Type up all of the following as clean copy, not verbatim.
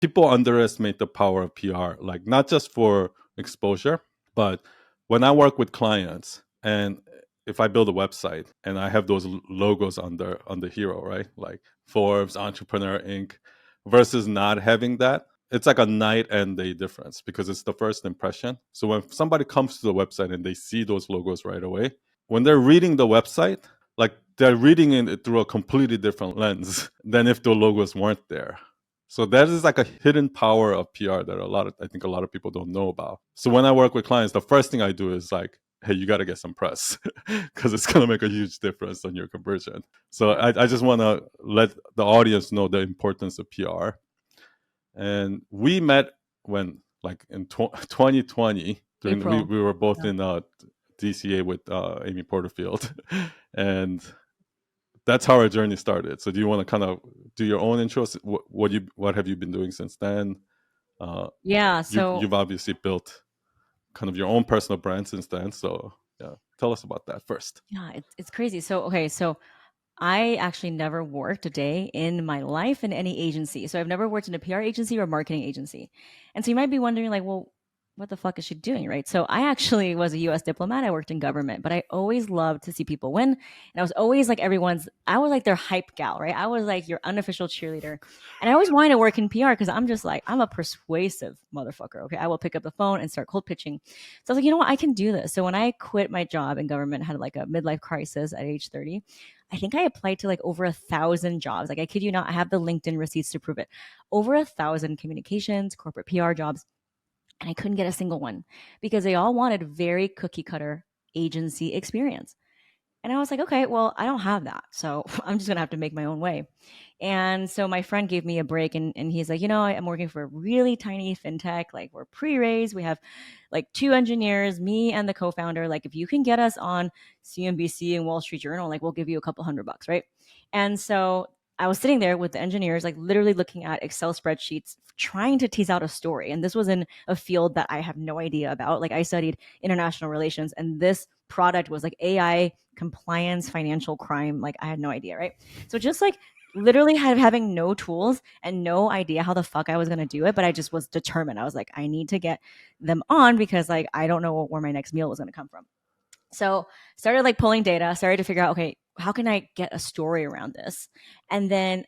people underestimate the power of PR, like not just for exposure, but when I work with clients and if I build a website and I have those logos on the hero, right? Like Forbes, Entrepreneur Inc. versus not having that, it's like a night and day difference because it's the first impression. So when somebody comes to the website and they see those logos right away, when they're reading the website, like they're reading it through a completely different lens than if the logos weren't there. So that is like a hidden power of PR that I think a lot of people don't know about. So when I work with clients, the first thing I do is like, hey, you got to get some press because it's going to make a huge difference on your conversion. So I just want to let the audience know the importance of PR. And we met when, like in 2020, during April. we were both Yeah. in DCA with Amy Porterfield, and that's how our journey started. So do you want to kind of do your own intros? What have you been doing since then? Yeah. So You've obviously built kind of your own personal brand since then. So yeah, tell us about that first. yeah, it's crazy. So okay, so I actually never worked a day in my life in any agency. So I've never worked in a PR agency or a marketing agency. And so you might be wondering, like, well, what the fuck is she doing? Right. So I actually was a US diplomat. I worked in government, but I always loved to see people win. And I was always like I was like their hype gal, right? I was like your unofficial cheerleader. And I always wanted to work in PR because I'm just like, I'm a persuasive motherfucker. Okay. I will pick up the phone and start cold pitching. So I was like, you know what? I can do this. So when I quit my job in government, had like a midlife crisis at age 30. I think I applied to like over 1,000 jobs. Like I kid you not, I have the LinkedIn receipts to prove it. Over 1,000 communications, corporate PR jobs, and I couldn't get a single one because they all wanted very cookie cutter agency experience. And I was like, okay, well, I don't have that. So I'm just going to have to make my own way. And so my friend gave me a break and he's like, I'm working for a really tiny fintech. Like we're pre-raised. We have like two engineers, me and the co-founder. Like if you can get us on CNBC and Wall Street Journal, like we'll give you a couple $100, right? And so I was sitting there with the engineers, like literally looking at Excel spreadsheets, trying to tease out a story. And this was in a field that I have no idea about. Like I studied international relations, and this product was like AI compliance, financial crime. Like I had no idea, right? So just like literally having no tools and no idea how the fuck I was going to do it, but I just was determined. I was like, I need to get them on because like I don't know where my next meal was going to come from. So started like pulling data, started to figure out, okay, how can I get a story around this? And then,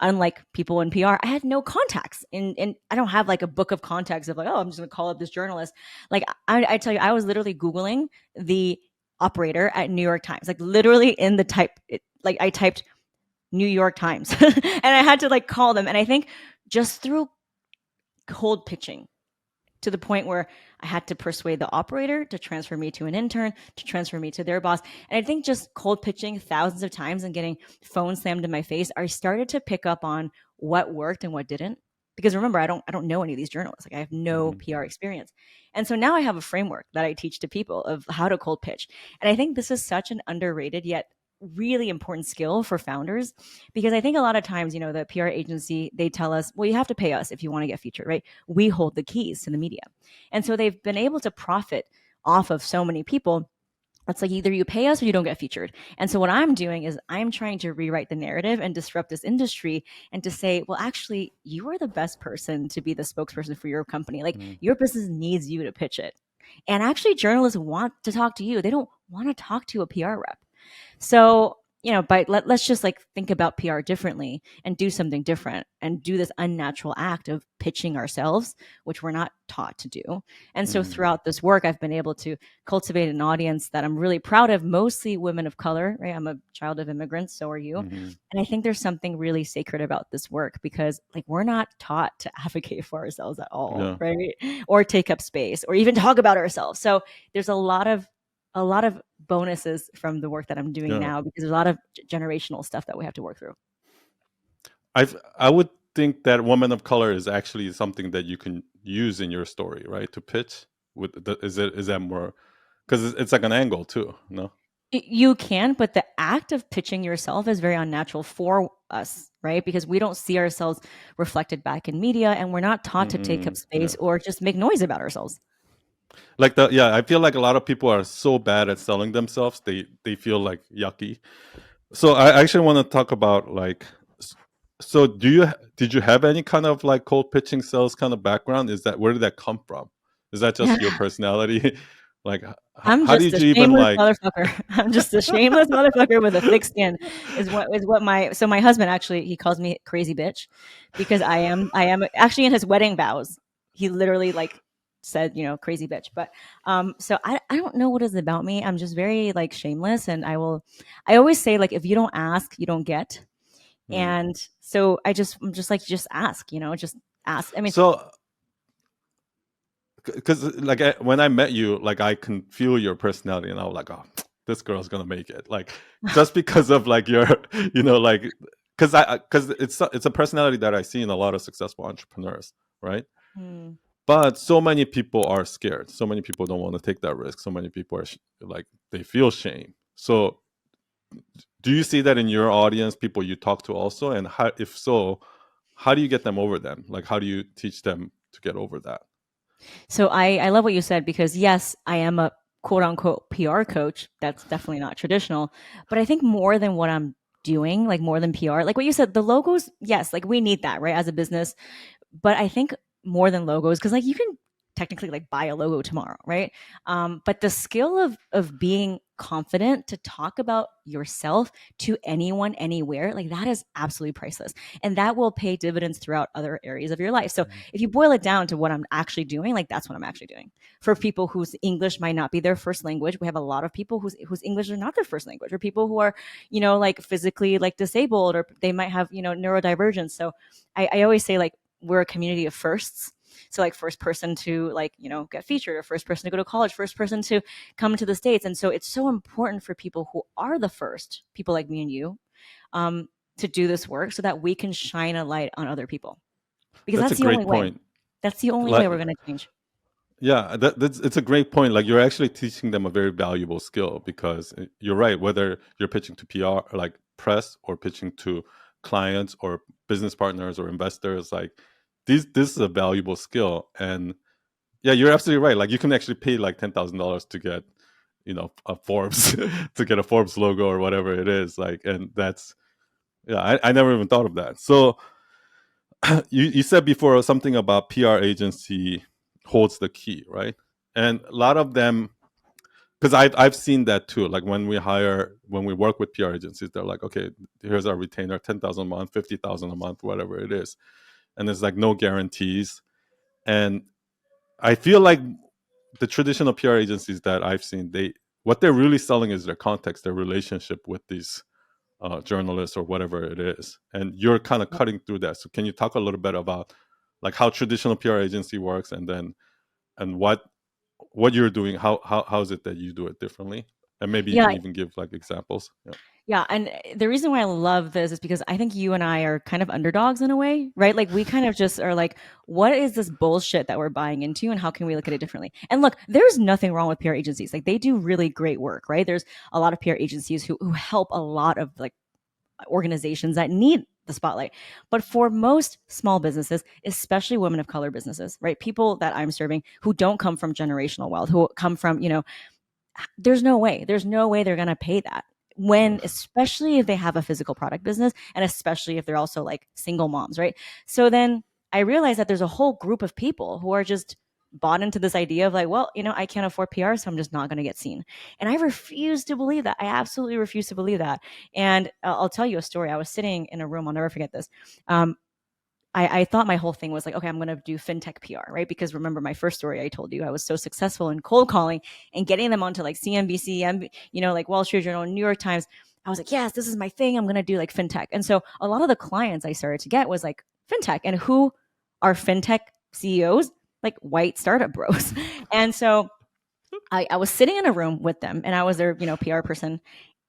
unlike people in PR, I had no contacts and I don't have like a book of contacts of like, oh, I'm just gonna call up this journalist. Like I tell you, I was literally Googling the operator at New York Times, like literally in the like I typed New York Times and I had to like call them. And I think just through cold pitching, to the point where I had to persuade the operator to transfer me to an intern, to transfer me to their boss. And I think just cold pitching thousands of times and getting phones slammed in my face, I started to pick up on what worked and what didn't. Because remember, I don't know any of these journalists. Like I have no Mm-hmm. PR experience. And so now I have a framework that I teach to people of how to cold pitch. And I think this is such an underrated yet really important skill for founders, because I think a lot of times, the PR agency, they tell us, well, you have to pay us if you want to get featured, right? We hold the keys to the media. And so they've been able to profit off of so many people. It's like either you pay us or you don't get featured. And so what I'm doing is I'm trying to rewrite the narrative and disrupt this industry and to say, well, actually, you are the best person to be the spokesperson for your company. Like your business needs you to pitch it. And actually, journalists want to talk to you. They don't want to talk to a PR rep. So, but let's just like think about PR differently and do something different and do this unnatural act of pitching ourselves, which we're not taught to do. And so Mm-hmm. throughout this work, I've been able to cultivate an audience that I'm really proud of, mostly women of color, right? I'm a child of immigrants, so are you. Mm-hmm. And I think there's something really sacred about this work because like we're not taught to advocate for ourselves at all, Yeah. right? Or take up space or even talk about ourselves. So there's a lot of bonuses from the work that I'm doing Yeah. now because there's a lot of generational stuff that we have to work through. I would think that woman of color is actually something that you can use in your story, right? To pitch. Is that more because it's like an angle too? No. You can, but the act of pitching yourself is very unnatural for us, right? Because we don't see ourselves reflected back in media and we're not taught to take up Yeah. space or just make noise about ourselves. Like I feel like a lot of people are so bad at selling themselves. They feel like yucky. So I actually want to talk about like So did you have any kind of like cold pitching sales kind of background? Is that, where did that come from? Is that just your personality? Like I'm how just did a you even shameless like motherfucker. I'm just a shameless motherfucker with a thick skin is what my husband actually he calls me crazy bitch because I am actually in his wedding vows. He literally like said, crazy bitch. But so I don't know what is about me. I'm just very like shameless and I always say like if you don't ask, you don't get. hmm. And so I'm just like just ask, just ask. I mean, So because like when I met you, like I can feel your personality, and I was like, oh, this girl's gonna make it. Like just because of like your, like because it's a personality that I see in a lot of successful entrepreneurs, right? hmm. But so many people are scared. So many people don't want to take that risk. So many people are like they feel shame. So do you see that in your audience, people you talk to also? And how, if so, how do you get them over them? Like how do you teach them to get over that? So I love what you said because yes, I am a quote unquote PR coach. That's definitely not traditional. But I think more than what I'm doing, like more than PR, like what you said, the logos, yes, like we need that, right? As a business, but I think more than logos, because like you can technically like buy a logo tomorrow, right? But the skill of being confident to talk about yourself to anyone, anywhere, like that is absolutely priceless, and that will pay dividends throughout other areas of your life. So Mhm. if you boil it down to what I'm actually doing, like that's what I'm actually doing. For people whose English might not be their first language, we have a lot of people whose English is not their first language, or people who are, like physically like disabled, or they might have, neurodivergence. So I always say like we're a community of firsts. So like first person to like, get featured, or first person to go to college, first person to come to the States. And so it's so important for people who are the first, people like me and you, um, to do this work so that we can shine a light on other people. Because That's a that's the only great way. point. That's the only Like, way we're going to change. yeah, that's it's a great point. Like you're actually teaching them a very valuable skill because you're right. Whether you're pitching to PR, like press, or pitching to clients or business partners or investors, like this is a valuable skill. And yeah, you're absolutely right. Like you can actually pay like $10,000 to get, a Forbes to get a Forbes logo or whatever it is. Like, and that's yeah, I never even thought of that. So you said before something about PR agency holds the key, right? And a lot of them, because I've seen that too. Like when we work with PR agencies, they're like, okay, here's our retainer, 10,000 a month, 50,000 a month, whatever it is, and there's like no guarantees. And I feel like the traditional PR agencies that I've seen, what they're really selling is their context, their relationship with these journalists or whatever it is, and you're kind of cutting through that. So can you talk a little bit about like how traditional PR agency works, and then and what you're doing, how is it that you do it differently, and maybe you Yeah, can even give like examples. Yeah. yeah, and the reason why I love this is because I think you and I are kind of underdogs in a way, right? Like we kind of just are like, what is this bullshit that we're buying into, and how can we look at it differently? And look, there's nothing wrong with PR agencies. Like they do really great work, right? There's a lot of PR agencies who help a lot of like organizations that need the spotlight. But for most small businesses, especially women of color businesses, right? People that I'm serving who don't come from generational wealth, who come from, there's no way they're going to pay that, when especially if they have a physical product business, and especially if they're also like single moms, right? So then I realized that there's a whole group of people who are just bought into this idea of like, well, I can't afford PR, so I'm just not going to get seen. And I refuse to believe that. I absolutely refuse to believe that. And I'll tell you a story. I was sitting in a room, I'll never forget this. um, I thought my whole thing was like, okay, I'm going to do fintech PR, right? Because remember my first story I told you, I was so successful in cold calling and getting them onto like CNBC, like Wall Street Journal, New York Times. I was like, yes, this is my thing. I'm going to do like fintech. And so a lot of the clients I started to get was like fintech. And who are fintech CEOs? Like white startup bros. And so I was sitting in a room with them, and I was their, PR person.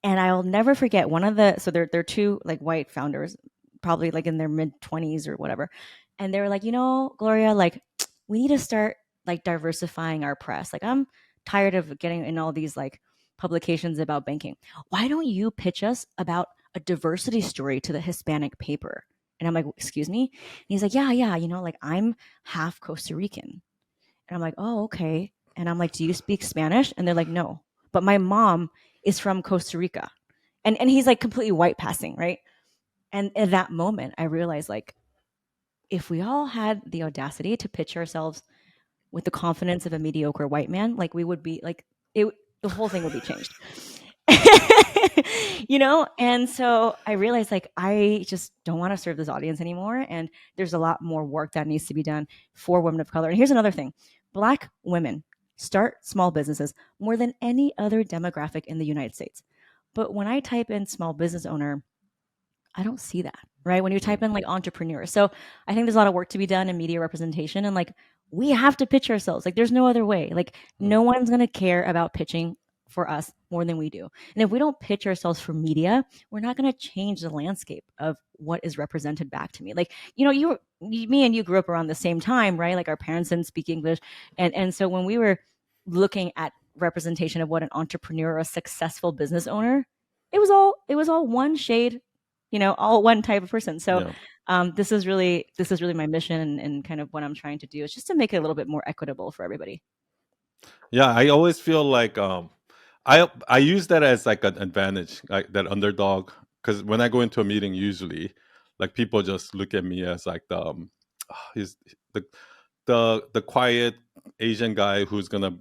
And I'll never forget one of so they're two like white founders, probably like in their mid 20s or whatever. And they were like, Gloria, like we need to start like diversifying our press. Like I'm tired of getting in all these like publications about banking. Why don't you pitch us about a diversity story to the Hispanic paper? And I'm like, excuse me? And he's like, yeah, yeah, like I'm half Costa Rican. And I'm like, oh, okay. And I'm like, do you speak Spanish? And they're like, no. But my mom is from Costa Rica. And he's like completely white passing, right? And at that moment, I realized like if we all had the audacity to pitch ourselves with the confidence of a mediocre white man, like we would be like it the whole thing would be changed. And so I realized like I just don't want to serve this audience anymore, and there's a lot more work that needs to be done for women of color. And here's another thing. Black women start small businesses more than any other demographic in the United States. But when I type in small business owner, I don't see that, right? When you type Mm, in like entrepreneur. So I think there's a lot of work to be done in media representation, and like we have to pitch ourselves. Like there's no other way. Like mm, no one's going to care about pitching for us more than we do. And if we don't pitch ourselves for media, we're not going to change the landscape of what is represented back to me. Like, me and you grew up around the same time, right? Like our parents didn't speak English. And so when we were looking at representation of what an entrepreneur or a successful business owner, it was all one shade, all one type of person. So yeah. this is really my mission, and kind of what I'm trying to do is just to make it a little bit more equitable for everybody. Yeah, I always feel like I use that as like an advantage, like that underdog. Because when I go into a meeting, usually, like people just look at me as like the he's the the quiet Asian guy who's gonna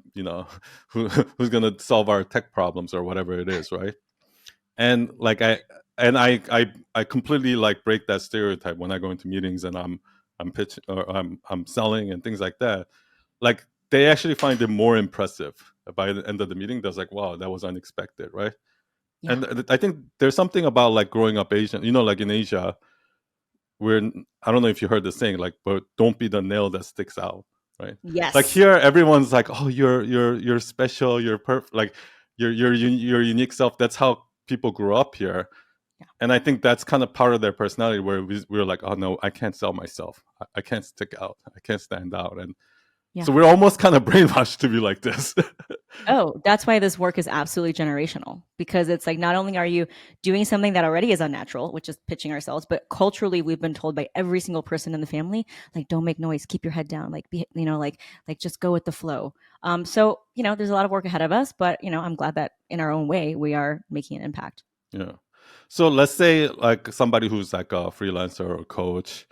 who's gonna solve our tech problems or whatever it is, right? And like I completely like break that stereotype when I go into meetings and I'm pitching or I'm selling and things like that. Like they actually find it more impressive by the end of the meeting. They're like, wow, that was unexpected, right? Yeah. And I think there's something about like growing up Asian, like in Asia, we're I don't know if you heard the saying, like, but don't be the nail that sticks out, right? Like Yes. here, everyone's like, oh, you're special, you're perfect, like your unique self. That's how people grew up here, Yeah. and I think that's kind of part of their personality, where we're like, oh no, I can't sell myself, I can't stick out, I can't stand out, and Yeah. so we're almost kind of brainwashed to be like this. Oh, that's why this work is absolutely generational, because it's like not only are you doing something that already is unnatural, which is pitching ourselves, but culturally we've been told by every single person in the family, like don't make noise, keep your head down, like be, like just go with the flow. So there's a lot of work ahead of us, but I'm glad that in our own way we are making an impact. Yeah. So let's say like somebody who's like a freelancer or coach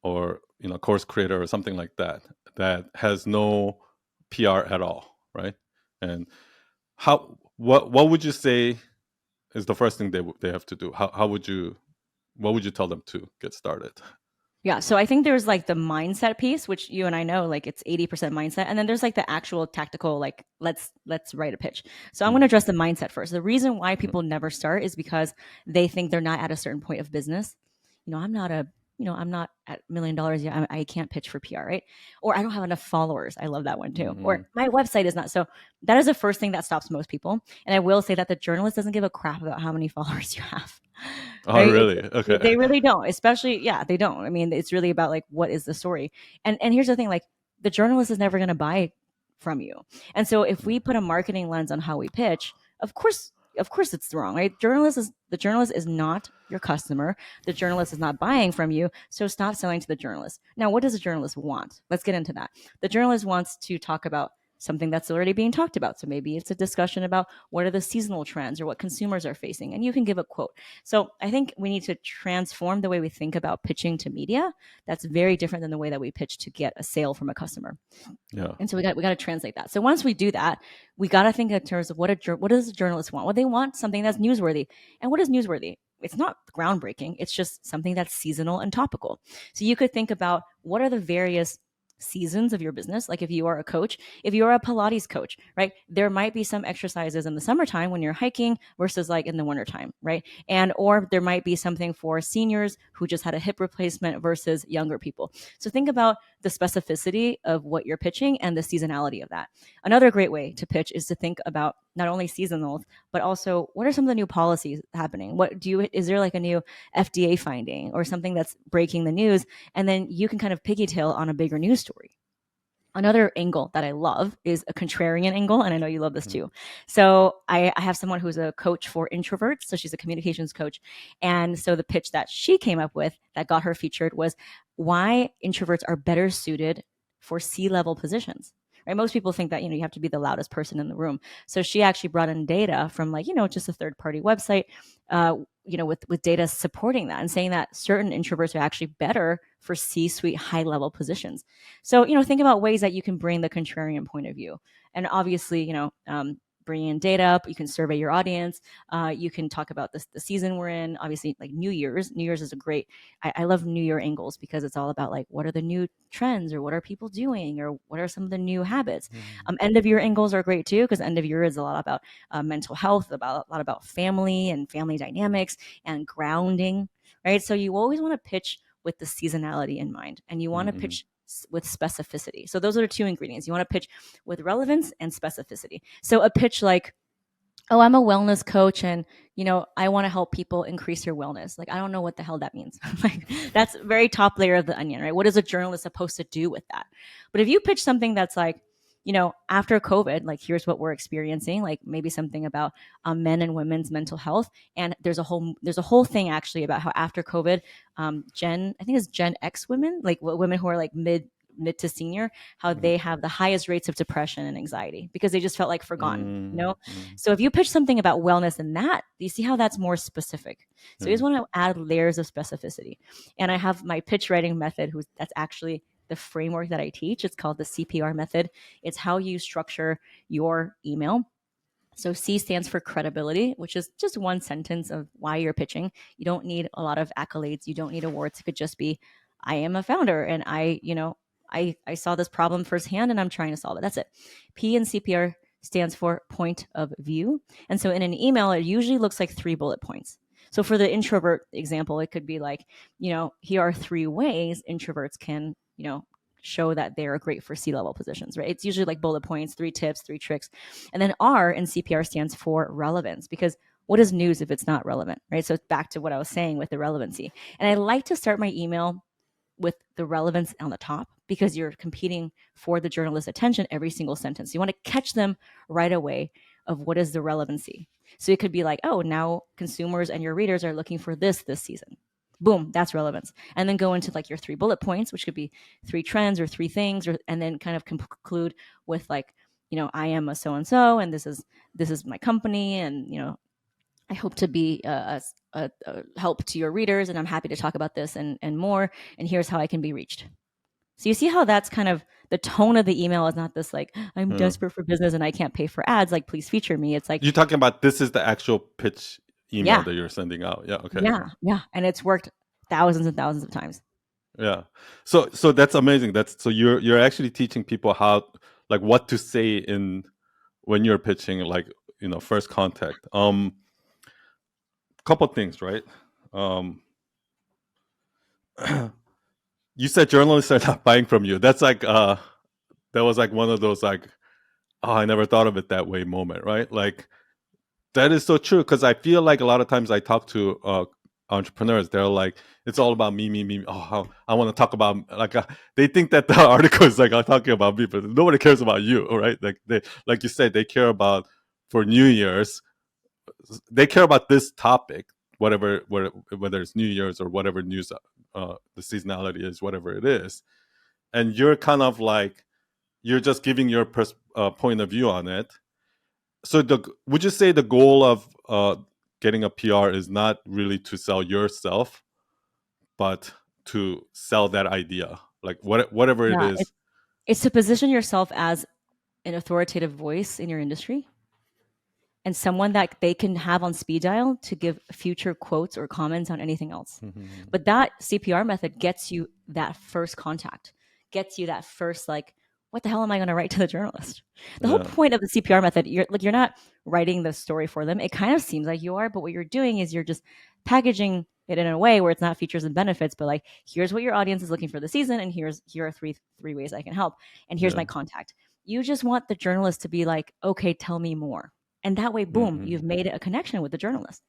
or course creator or something like that that has no PR at all, right? And what would you say is the first thing they have to do? How would you what would you tell them to get started? Yeah, so I think there's like the mindset piece, which you and I know, like it's 80% mindset, and then there's like the actual tactical, like let's write a pitch. So I'm going Mm, to address the mindset first. The reason why mm, people never start is because they think they're not at a certain point of business. I'm not at $1 million yet. I can't pitch for PR, right? Or I don't have enough followers. I love that one too. Or mm. my website is not. So that is the first thing that stops most people. And I will say that the journalist doesn't give a crap about how many followers you have. Oh, Right? really? Okay. They really don't. Especially, yeah, they don't. I mean, it's really about like what is the story. And here's the thing, like the journalist is never going to buy from you. And so if Mm, we put a marketing lens on how we pitch, of course it's wrong, right? The journalist is not your customer. The journalist is not buying from you. So stop selling to the journalist. Now, what does a journalist want? Let's get into that. The journalist wants to talk about something that's already being talked about. So maybe it's a discussion about what are the seasonal trends or what consumers are facing, and you can give a quote. So I think we need to transform the way we think about pitching to media. That's very different than the way that we pitch to get a sale from a customer. yeah. And so we got to translate that. So once we do that, we got to think in terms of what does a journalist want? Well, they want something that's newsworthy. And what is newsworthy? It's not groundbreaking. It's just something that's seasonal and topical. So you could think about what are the various seasons of your business. Like if you are a coach, if you're a Pilates coach, right? There might be some exercises in the summertime when you're hiking versus like in the wintertime, right? And or there might be something for seniors who just had a hip replacement versus younger people. So think about the specificity of what you're pitching and the seasonality of that. Another great way to pitch is to think about not only seasonal, but also what are some of the new policies happening? Is there like a new FDA finding or something that's breaking the news? And then you can kind of piggytail on a bigger news story. Another angle that I love is a contrarian angle, and I know you love this Mm, too. So I have someone who's a coach for introverts, so she's a communications coach, and so the pitch that she came up with that got her featured was why introverts are better suited for C-level positions. right? Most people think that, you have to be the loudest person in the room. So she actually brought in data from, like, just a third party website, with data supporting that and saying that certain introverts are actually better for C-suite high level positions. So, think about ways that you can bring the contrarian point of view. And obviously, bringing in data up, you can survey your audience. You can talk about the season we're in. Obviously, like New Year's. New Year's is a great. I love New Year angles because it's all about, like, what are the new trends, or what are people doing, or what are some of the new habits. Mm-hmm. End of year angles are great too, because end of year is a lot about mental health, about a lot about family and family dynamics and grounding, right? So you always want to pitch with the seasonality in mind, and you want to Mm-hmm. pitch with specificity. So those are the two ingredients. You want to pitch with relevance and specificity. So a pitch like, oh, I'm a wellness coach, and I want to help people increase your wellness. Like, I don't know what the hell that means. Like, that's very top layer of the onion, right? What is a journalist supposed to do with that? But if you pitch something that's like, after COVID, like, here's what we're experiencing, like maybe something about men and women's mental health, and there's a whole thing actually about how after COVID, I think it's Gen X women, like women who are like mid to senior, how Mm-hmm. they have the highest rates of depression and anxiety because they just felt like forgotten. Mm-hmm. So if you pitch something about wellness and that, you see how that's more specific. So you Yeah. just want to add layers of specificity. And I have my pitch writing method, that's actually the framework that I teach. It's called the CPR method. It's how you structure your email. So C stands for credibility, which is just one sentence of why you're pitching. You don't need a lot of accolades. You don't need awards. It could just be, I am a founder, and I saw this problem firsthand and I'm trying to solve it. That's it. P in CPR stands for point of view. And so in an email, it usually looks like 3 bullet points. So for the introvert example, it could be like, here are 3 ways introverts can, show that they're great for C-level positions, right? It's usually like bullet points, 3 tips, 3 tricks. And then R in CPR stands for relevance, because what is news if it's not relevant, right? So it's back to what I was saying with the relevancy. And I like to start my email with the relevance on the top, because you're competing for the journalist's attention every single sentence. You want to catch them right away of what is the relevancy. So it could be like, oh, now consumers and your readers are looking for this season. Boom, that's relevance. And then go into like your 3 bullet points, which could be 3 trends or 3 things, and then kind of conclude with like, I am a so and so, and this is my company, and I hope to be a help to your readers, and I'm happy to talk about this and more. And here's how I can be reached. So you see how that's kind of the tone of the email is not this like, I'm Yeah. desperate for business and I can't pay for ads. Like, please feature me. It's like, You're talking about this is the actual pitch email yeah, that you're sending out. Yeah. Okay. yeah, yeah. And it's worked thousands and thousands of times. Yeah. So that's amazing. So you're actually teaching people how, like, what to say in when you're pitching, like, first contact. Couple things, right? Um you said journalists are not buying from you. That's like that was like one of those like, oh, I never thought of it that way moment, right? Like, that is so true, because I feel like a lot of times I talk to entrepreneurs, they're like, it's all about me, me, me. Oh, I want to talk about, like, they think that the article is like talking about me, but nobody cares about you, right? Like, like you said, they care about, for New Year's, they care about this topic, whether it's New Year's or whatever news, the seasonality is, whatever it is, and you're kind of like, you're just giving your point of view on it. So would you say the goal of getting a PR is not really to sell yourself, but to sell that idea, like whatever it Yeah. is? It's to position yourself as an authoritative voice in your industry, and someone that they can have on speed dial to give future quotes or comments on anything else. Mhm. But that CPR method gets you that first contact, gets you that first, like, what the hell am I going to write to the journalist? The whole Yeah. point of the CPR method, you're not writing the story for them. It kind of seems like you are, but what you're doing is you're just packaging it in a way where it's not features and benefits, but like, here's what your audience is looking for this season, and here are three ways I can help, and here's Yeah. my contact. You just want the journalist to be like, okay, tell me more. And that way, boom, Hmm. you've made a connection with the journalist.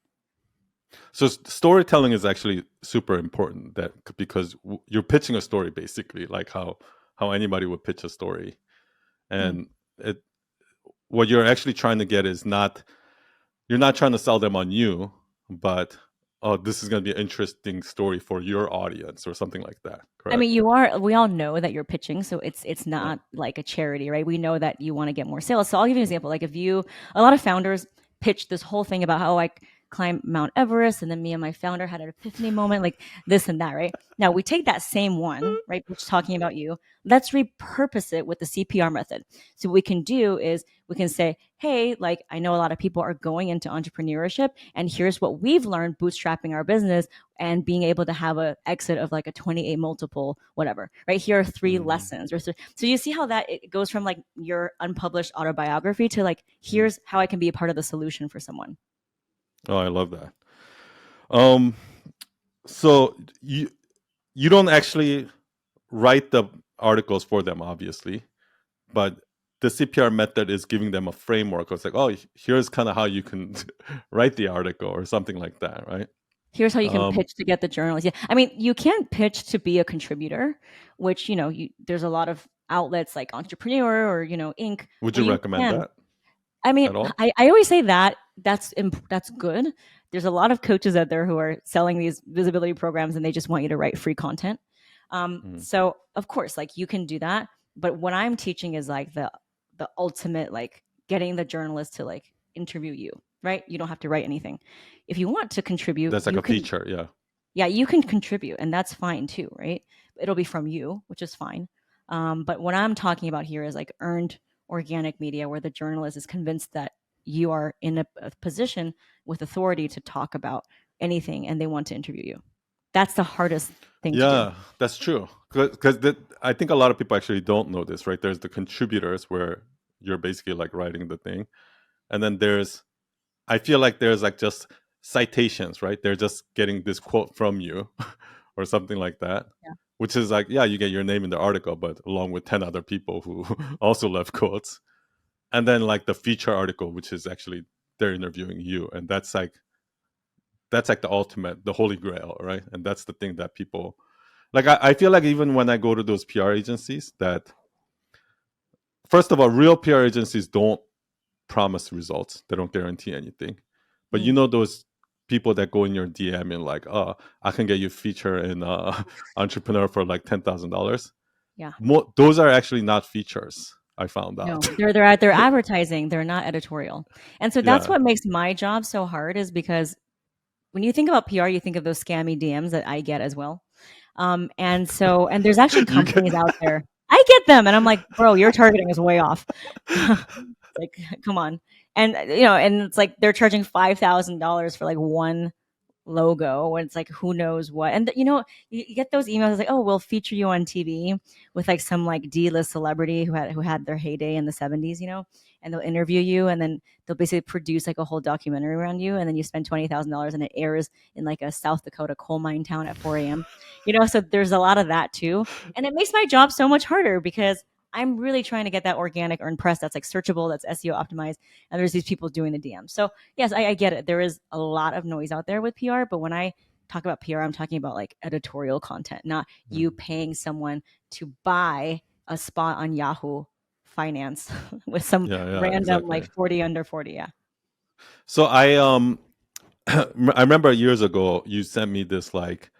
So storytelling is actually super important, that because you're pitching a story, basically, like how anybody would pitch a story, Mm. and it what you're actually trying to get is not, you're not trying to sell them on you, but oh, this is going to be an interesting story for your audience or something like that. I Correct. mean, you are. We all know that you're pitching, so it's Yeah. not like a charity, right? We know that you want to get more sales. So I'll give you an example. Like if you, a lot of founders pitch this whole thing about how I climbed Mount Everest, and then me and my founder had an epiphany moment, like this and that, right? Now we take that same one, right, which is talking about you. Let's repurpose it with the CPR method. So what we can do is we can say, hey, like I know a lot of people are going into entrepreneurship, and here's what we've learned bootstrapping our business and being able to have a exit of like a 28 multiple, whatever, right? Here are three Mm, lessons. So you see how that it goes from like your unpublished autobiography to like, mm. here's how I can be a part of the solution for someone. Oh, I love that. Um, so you don't actually write the articles for them, obviously, but the CPR method is giving them a framework. It's like, oh, here's kind of how you can write the article or something like that, right? Here's how you can Um, pitch to get the journalist. Yeah. I mean, you can pitch to be a contributor, which, there's a lot of outlets like Entrepreneur or, Inc. would where you you recommend can. that I mean, at all? I always say that that's good. There's a lot of coaches out there who are selling these visibility programs and they just want you to write free content. Mm, So of course, like you can do that, but what I'm teaching is like the ultimate like getting the journalist to like interview you, right? You don't have to write anything. If you want to contribute, that's like a feature, yeah. yeah, you can contribute, and that's fine too, right? It'll be from you, which is fine. But what I'm talking about here is like earned organic media, where the journalist is convinced that you are in a position with authority to talk about anything, and they want to interview you. That's the hardest thing to do. Yeah, that's true. Because I think a lot of people actually don't know this, right? There's the contributors where you're basically like writing the thing, and then I feel like there's like just citations, right? They're just getting this quote from you or something like that, Yeah. which is like, yeah, you get your name in the article, but along with 10 other people who also left quotes. And then like the feature article, which is actually they're interviewing you. And that's like the ultimate, the holy grail, right? And that's the thing that people like. I feel like even when I go to those PR agencies, that first of all, real PR agencies don't promise results. They don't guarantee anything. But you Mm, know those people that go in your DM and like, oh, I can get you feature in entrepreneur for like $10,000. yeah. Those are actually not features. I found out. No, they're advertising. They're not editorial, and so that's Yeah, what makes my job so hard. Is because when you think about PR, you think of those scammy DMs that I get as well. And there's actually you get companies out that. there. I get them, and I'm like, bro, your targeting is way off. Like, come on. And and it's like they're charging $5,000 for like one logo, and it's like who knows what. And you get those emails like, oh, we'll feature you on TV with like some like D-list celebrity who had their heyday in the 70s, and they'll interview you, and then they'll basically produce like a whole documentary around you, and then you spend $20,000 and it airs in like a South Dakota coal mine town at 4 a.m. So there's a lot of that too, and it makes my job so much harder because I'm really trying to get that organic earned press that's like searchable, that's SEO optimized, and there's these people doing the DM. So yes, I get it. There is a lot of noise out there with PR, but when I talk about PR, I'm talking about like editorial content, not you paying someone to buy a spot on Yahoo Finance with some Yeah, yeah, random like exactly. 40 under 40. Yeah. So I remember years ago you sent me this like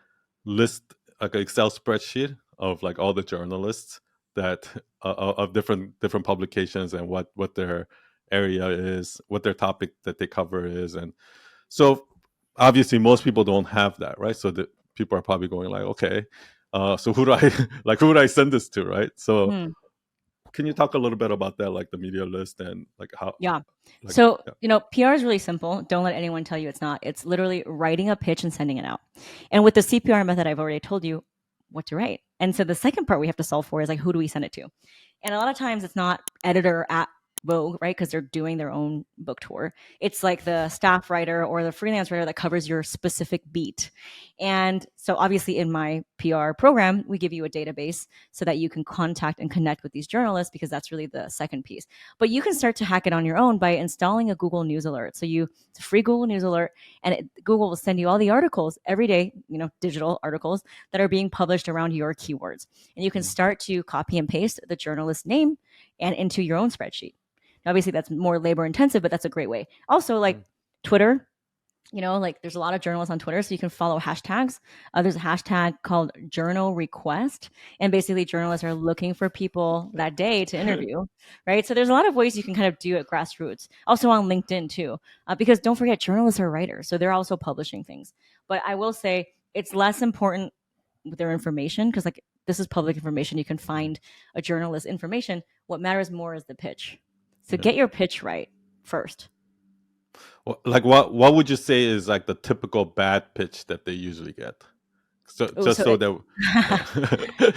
list, like an Excel spreadsheet of like all the journalists that of different publications and what their area is, what their topic that they cover is. And so obviously most people don't have that, right? So the people are probably going like, okay, so who do I like, who would I send this to, right? So Hmm. can you talk a little bit about that, like the media list and like how, Yeah. like, So, yeah. PR is really simple. Don't let anyone tell you it's not. It's literally writing a pitch and sending it out. And with the CPR method, I've already told you what to write. And so the second part we have to solve for is like, who do we send it to? And a lot of times it's not editor at Vogue, right? Because they're doing their own book tour. It's like the staff writer or the freelance writer that covers your specific beat. And so obviously in my PR program, we give you a database so that you can contact and connect with these journalists because that's really the second piece. But you can start to hack it on your own by installing a Google News Alert. So it's a free Google News Alert, and Google will send you all the articles every day, digital articles that are being published around your keywords. And you can Mm, start to copy and paste the journalist's name and into your own spreadsheet. Now, obviously, that's more labor intensive, but that's a great way. Also, like mm, Twitter, Like there's a lot of journalists on Twitter, so you can follow hashtags. There's a hashtag called journal request, and basically journalists are looking for people that day to interview, right? So there's a lot of ways you can kind of do it grassroots. Also on LinkedIn too, because don't forget journalists are writers, so they're also publishing things. But I will say it's less important with their information because like this is public information. You can find a journalist information. What matters more is the pitch. So Yeah. get your pitch right first. Like what would you say is like the typical bad pitch that they usually get? So Oh, just so so it, that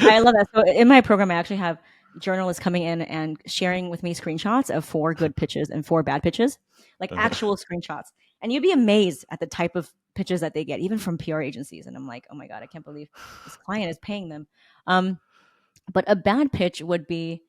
I love that. So in my program, I actually have journalists coming in and sharing with me screenshots of 4 good pitches and 4 bad pitches, like actual screenshots. And you'd be amazed at the type of pitches that they get, even from PR agencies. And I'm like, oh my God, I can't believe this client is paying them. Um, but a bad pitch would be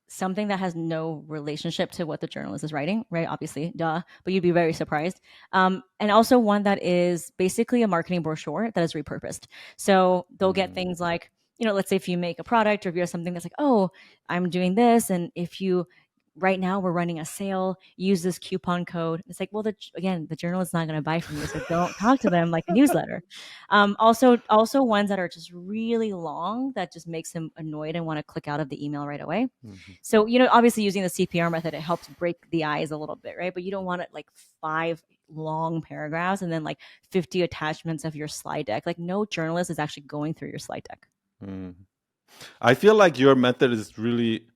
something that has no relationship to what the journalist is writing, right? Obviously, duh, but you'd be very surprised. And also one that is basically a marketing brochure that is repurposed. So they'll get Mm, things like, let's say if you make a product or if you have something that's like, oh, I'm doing this. And if you, right now we're running a sale, use this coupon code. It's like, well, again, the journalist's not going to buy from you. So don't talk to them like a newsletter. Also ones that are just really long that just makes them annoyed and want to click out of the email right away. mhm, So, obviously using the CPR method, it helps break the ice a little bit, right? But you don't want it like 5 long paragraphs and then like 50 attachments of your slide deck. Like no journalist is actually going through your slide deck. mm. I feel like your method is really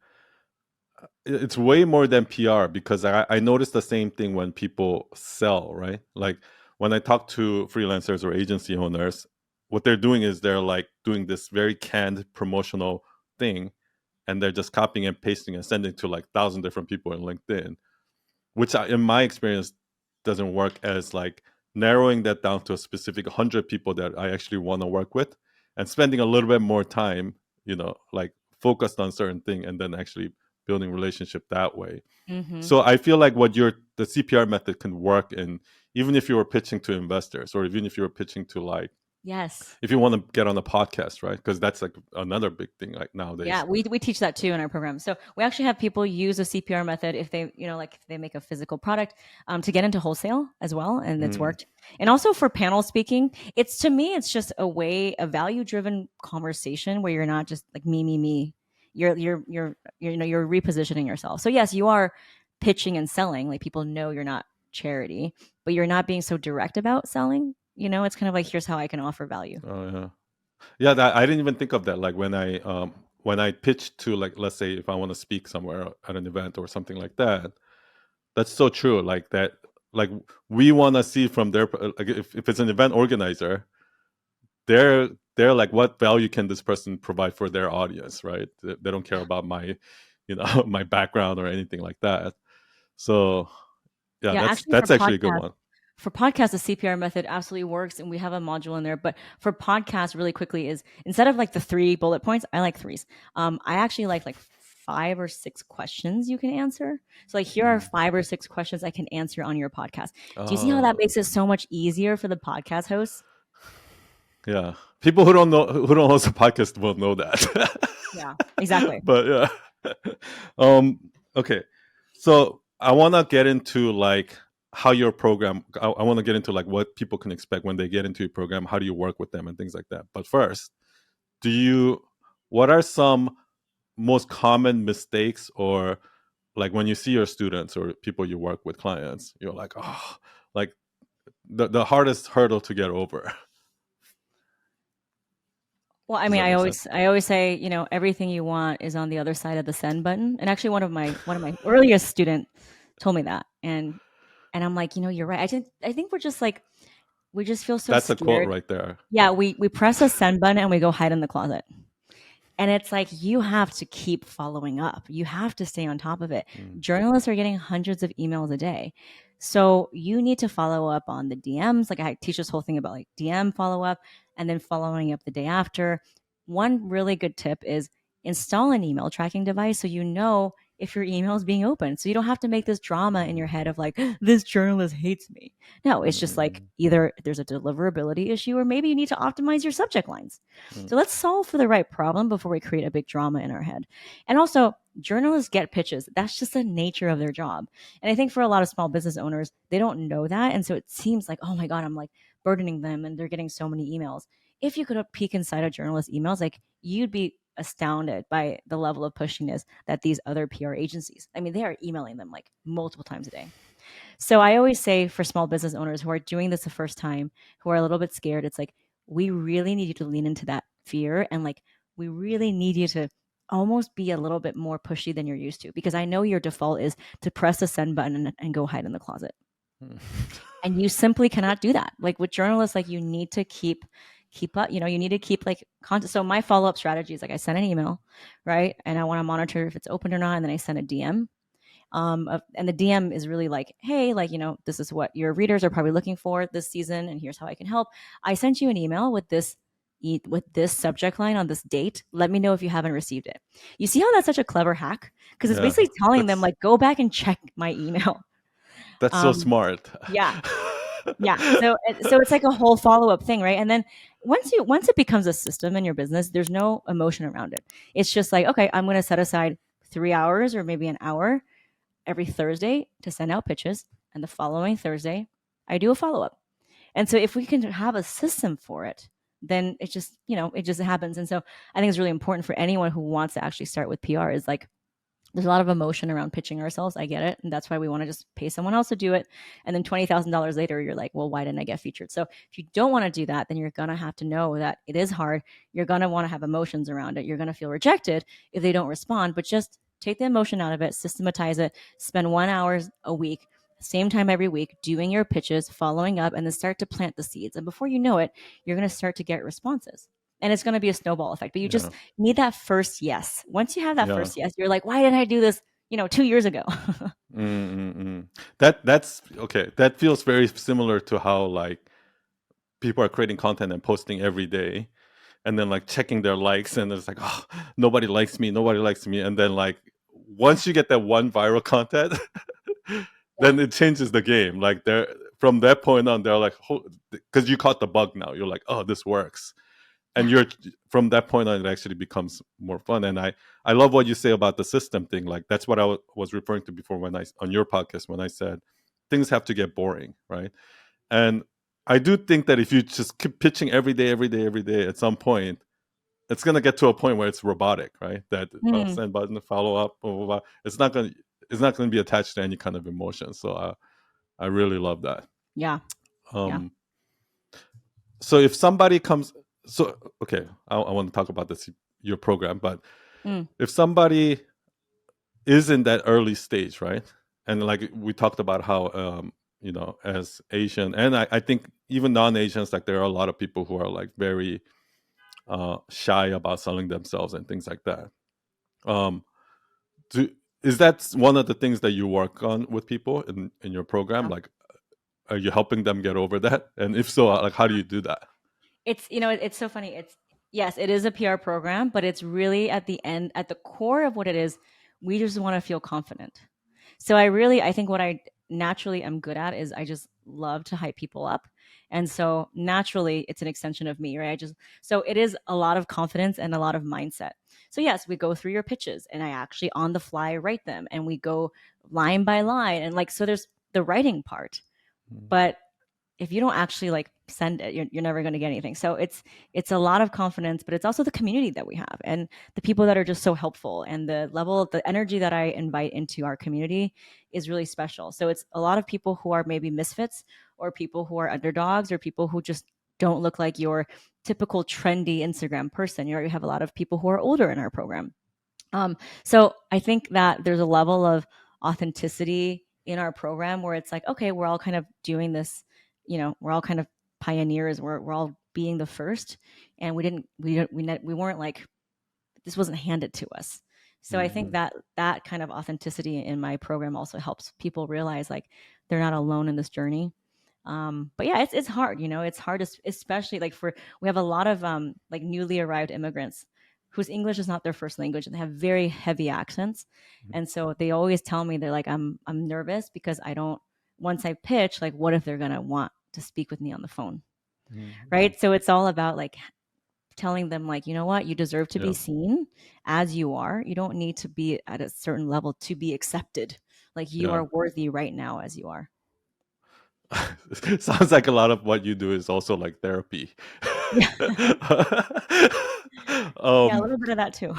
it's way more than PR because I noticed the same thing when people sell, right? Like when I talk to freelancers or agency owners, what they're doing is they're like doing this very canned promotional thing and they're just copying and pasting and sending to like 1,000 different people in LinkedIn, which in my experience doesn't work as like narrowing that down to a specific 100 people that I actually want to work with and spending a little bit more time, like focused on certain thing and then actually building relationship that way. Mm-hmm. So I feel like the CPR method can work in even if you were pitching to investors or even if you were pitching to like Yes. if you want to get on a podcast, right? Because that's like another big thing like Yeah, nowadays. we teach that too in our program. So we actually have people use a CPR method if they, like if they make a physical product to get into wholesale as well, and it's Mm, worked. And also for panel speaking, it's to me, it's just a value driven conversation where you're not just like me. You're repositioning yourself. So yes, you are pitching and selling. Like people know you're not charity, but you're not being so direct about selling. It's kind of like here's how I can offer value. oh yeah. Yeah, I didn't even think of that. Like when I pitch to like let's say if I want to speak somewhere at an event or something like that, that's so true. Like that, like we want to see from their like if it's an event organizer, they're like what value can this person provide for their audience, right? They don't care about my, my background or anything like that. So yeah, Yeah, that's actually that's actually a good one. for podcasts, the CPR method absolutely works, and we have a module in there. But for podcasts, really quickly is instead of like the 3 bullet points, I like threes. I actually like 5 or 6 questions you can answer. So like here are Mm. 5 or 6 questions I can answer on your podcast. Do you see how that Oh makes it so much easier for the podcast hosts? yeah, people who don't host a podcast will know that. Yeah, exactly. But yeah. um okay, so I want to get into like how your program I want to get into like what people can expect when they get into your program, how do you work with them and things like that. But first, do you what are some most common mistakes or like when you see your students or people you work with clients you're like oh like the hardest hurdle to get over. Well, I Does mean, that I make sense? always I always say, everything you want is on the other side of the send button. And actually one of my earliest student told me that. And I'm like, you're right. I think we're just like we just feel so That's a quote scared. right there. Yeah, we press a send button and we go hide in the closet. And it's like you have to keep following up. You have to stay on top of it. Mm. Journalists are getting hundreds of emails a day. So you need to follow up on the DMs. Like I teach this whole thing about like DM follow up and then following up the day after. One really good tip is install an email tracking device so if your email is being opened. So you don't have to make this drama in your head of like, this journalist hates me. No, it's just like Mm, either there's a deliverability issue or maybe you need to optimize your subject lines. mm, So let's solve for the right problem before we create a big drama in our head. And also, journalists get pitches. That's just the nature of their job. And I think for a lot of small business owners, they don't know that. And so it seems like, oh my God, I'm like burdening them and they're getting so many emails. If you could peek inside a journalist's emails, like you'd be astounded by the level of pushiness that these other PR agencies, I mean, they are emailing them like multiple times a day. So I always say for small business owners who are doing this the first time, who are a little bit scared, it's like, we really need you to lean into that fear. And like, we really need you to almost be a little bit more pushy than you're used to, because I know your default is to press the send button and go hide in the closet. mm. And you simply cannot do that. Like with journalists, like you need to keep up, you need to keep like content. So my follow-up strategy is like I send an email, right? And I want to monitor if it's open or not. And then I send a DM. And the DM is really like, hey, like, this is what your readers are probably looking for this season, and here's how I can help. I sent you an email with this subject line on this date. Let me know if you haven't received it. You see how that's such a clever hack? Because it's Yeah, basically telling them that's like, go back and check my email. that's so Um, smart. yeah, yeah. So it's like a whole follow-up thing, right? And then once it becomes a system in your business, there's no emotion around it. It's just like, okay, I'm going to set aside 3 hours or maybe an hour every Thursday to send out pitches, and the following Thursday I do a follow-up. And so if we can have a system for it, then it just happens. And so I think it's really important for anyone who wants to actually start with PR is like, there's a lot of emotion around pitching ourselves. I get it. And that's why we want to just pay someone else to do it. And then $20,000 later, you're like, well, why didn't I get featured? So if you don't want to do that, then you're going to have to know that it is hard. You're going to want to have emotions around it. You're going to feel rejected if they don't respond, but just take the emotion out of it, systematize it, spend 1 hour a week, same time every week, doing your pitches, following up, and then start to plant the seeds. And before you know it, you're going to start to get responses. And it's going to be a snowball effect. But you Yeah, just need that first yes. Once you have that yeah. first yes, you're like, why didn't I do this, 2 years ago? Mm. That's okay. That feels very similar to how like people are creating content and posting every day, and then like checking their likes, and it's like, oh, nobody likes me, and then like once you get that one viral content, Yeah. then it changes the game. Like they're from that point on, they're like, because you caught the bug now, you're like, oh, this works, and Yeah. you're from that point on, it actually becomes more fun. And I love what you say about the system thing. Like that's what I was referring to before when I on your podcast when I said things have to get boring, right? And I do think that if you just keep pitching every day, every day, every day, at some point, it's gonna get to a point where it's robotic, right? That Mm, send button, follow up, blah, blah, blah. It's not gonna be attached to any kind of emotion. So I really love that. yeah. Yeah. Um, so if somebody comes, so okay, I want to talk about this your program, but Mm, if somebody is in that early stage, right? And like we talked about how as Asian, and I think even non-Asians, like there are a lot of people who are like very shy about selling themselves and things like that. Um, do, is that one of the things that you work on with people in your program? yeah. Like, are you helping them get over that? And if so, like, how do you do that? It's so funny. Yes, it is a PR program, but it's really at the core of what it is, we just want to feel confident. So I think what I naturally am good at is I just love to hype people up. And so naturally it's an extension of me, right? So it is a lot of confidence and a lot of mindset. So yes, we go through your pitches and I actually on the fly write them and we go line by line and like so there's the writing part. Mm, But if you don't actually like send it, you're never going to get anything. So it's a lot of confidence, but it's also the community that we have and the people that are just so helpful and the level of the energy that I invite into our community is really special. So it's a lot of people who are maybe misfits or people who are underdogs or people who just don't look like your typical trendy Instagram person. You have a lot of people who are older in our program. So I think that there's a level of authenticity in our program where it's like, okay, we're all kind of doing this, we're all kind of pioneers. We're all being the first, and we weren't like this wasn't handed to us. So I think mhm, that that kind of authenticity in my program also helps people realize like they're not alone in this journey. But yeah, it's hard, it's hard, especially like we have a lot of like newly arrived immigrants whose English is not their first language and they have very heavy accents. And so they always tell me, they're like, I'm nervous because I don't, once I pitch, like, what if they're going to want to speak with me on the phone? Mm-hmm. Right. So it's all about like telling them, like, you know what, you deserve to be Yeah. seen as you are. You don't need to be at a certain level to be accepted. Like, you Yeah. are worthy right now as you are. Sounds like a lot of what you do is also like therapy. Yeah. Yeah, a um little bit of that too.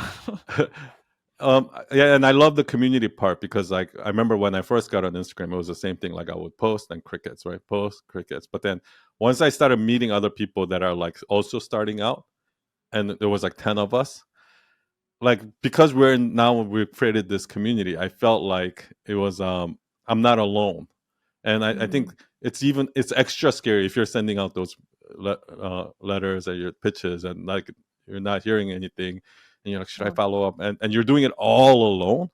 yeah, and I love the community part because like I remember when I first got on Instagram, it was the same thing. Like I would post and crickets, right? Post crickets. But then once I started meeting other people that are like also starting out, and there was like 10 of us, like because now we've created this community, I felt like it was I'm not alone. And I think Mhm. it's extra scary if you're sending out those letters or your pitches and like you're not hearing anything, and you're like, should I Yeah. follow up? And you're doing it all alone.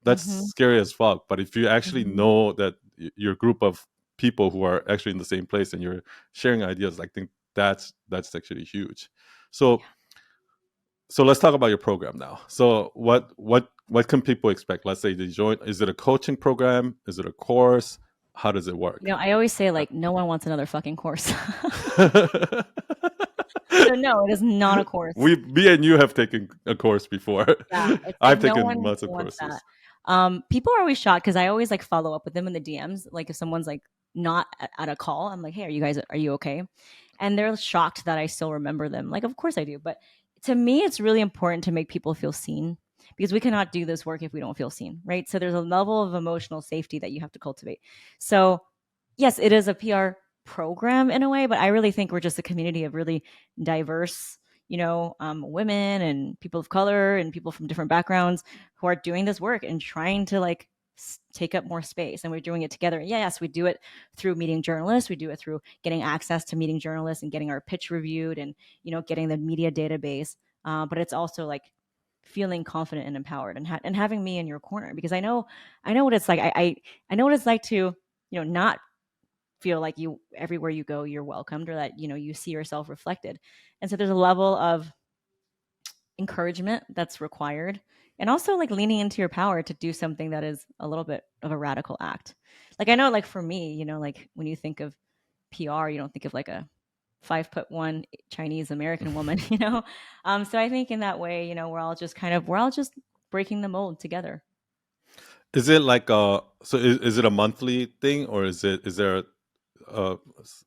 That's Mhm. scary as fuck. But if you actually Mhm. know that your group of people who are actually in the same place and you're sharing ideas, I think that's actually huge. So let's talk about your program now. So what can people expect? Let's say they join. Is it a coaching program? Is it a course? How does it You work? know, I always say, like, no one wants another fucking course. So no, it is not a course. Me and you have taken a course before. Yeah, it's like I've no taken one lots of wants that. courses. People are always shocked because I always like follow up with them in the DMs. Like if someone's like not at a call, I'm like, hey, are you okay? And they're shocked that I still remember them. Like, of course I do. But to me, it's really important to make people feel seen because we cannot do this work if we don't feel seen, right? So there's a level of emotional safety that you have to cultivate. So yes, it is a PR program in a way, but I really think we're just a community of really diverse, women and people of color and people from different backgrounds who are doing this work and trying to like take up more space. And we're doing it together. Yeah, yes, we do it through meeting journalists. We do it through getting access to meeting journalists and getting our pitch reviewed and, getting the media database. But it's also like feeling confident and empowered and having me in your corner because I know what it's like. I know what it's like to, not feel like you everywhere you go you're welcomed or that you see yourself reflected. And so there's a level of encouragement that's required and also like leaning into your power to do something that is a little bit of a radical act. Like I know, like for me, like when you think of PR, you don't think of like a 5'1" Chinese American woman, so I think in that way, we're all just breaking the mold together. Is it like is it a monthly thing, or is there a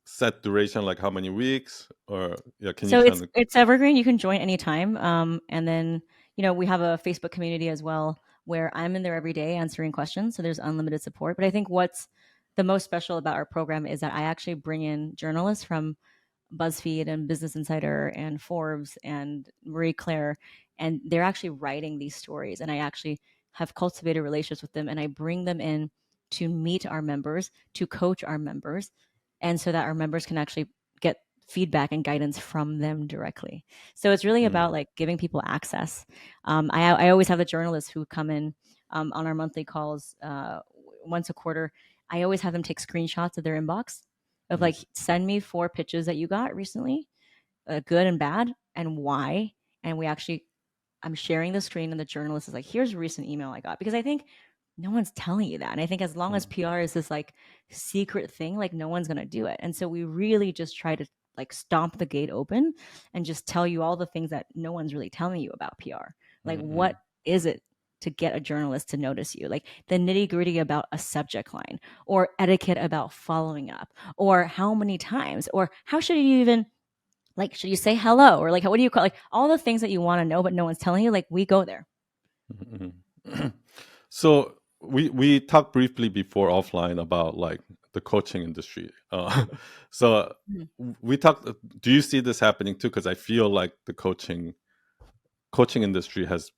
set duration, like how many weeks, or yeah, can you So kind it's of it's evergreen. You can join anytime. And then we have a Facebook community as well where I'm in there every day answering questions. So there's unlimited support. But I think what's the most special about our program is that I actually bring in journalists from BuzzFeed and Business Insider and Forbes and Marie Claire, and they're actually writing these stories. And I actually have cultivated relationships with them, and I bring them in to meet our members, to coach our members, and so that our members can actually get feedback and guidance from them directly. So it's really mm, about like giving people access. I always have the journalists who come in on our monthly calls once a quarter. I always have them take screenshots of their inbox of mm, like, send me 4 pitches that you got recently, good and bad, and why. And I'm sharing the screen, and the journalist is like, here's a recent email I got. Because I think no one's telling you that. And I think as long as mm, PR is this like secret thing, like no one's going to do it. And so we really just try to like stomp the gate open and just tell you all the things that no one's really telling you about PR. Like, mm, mm, what is it to get a journalist to notice you? Like the nitty gritty about a subject line or etiquette about following up or how many times or how should you even like, should you say hello or like, what do you call like all the things that you want to know, but no one's telling you? Like, we go there. mm, mm. So we talked briefly before offline about like the coaching industry. So Mhm. we talked. Do you see this happening too? Because I feel like the coaching industry has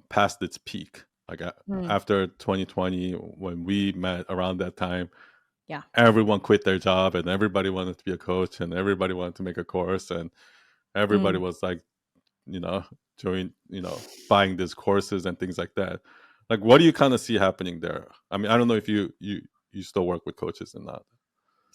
passed its peak. Like Mm, after 2020, when we met around that time, yeah. everyone quit their job and everybody wanted to be a coach and everybody wanted to make a course and everybody Mm. was like, join, buying these courses and things like that. Like, what do you kind of see happening there? I mean, I don't know if you still work with coaches and not.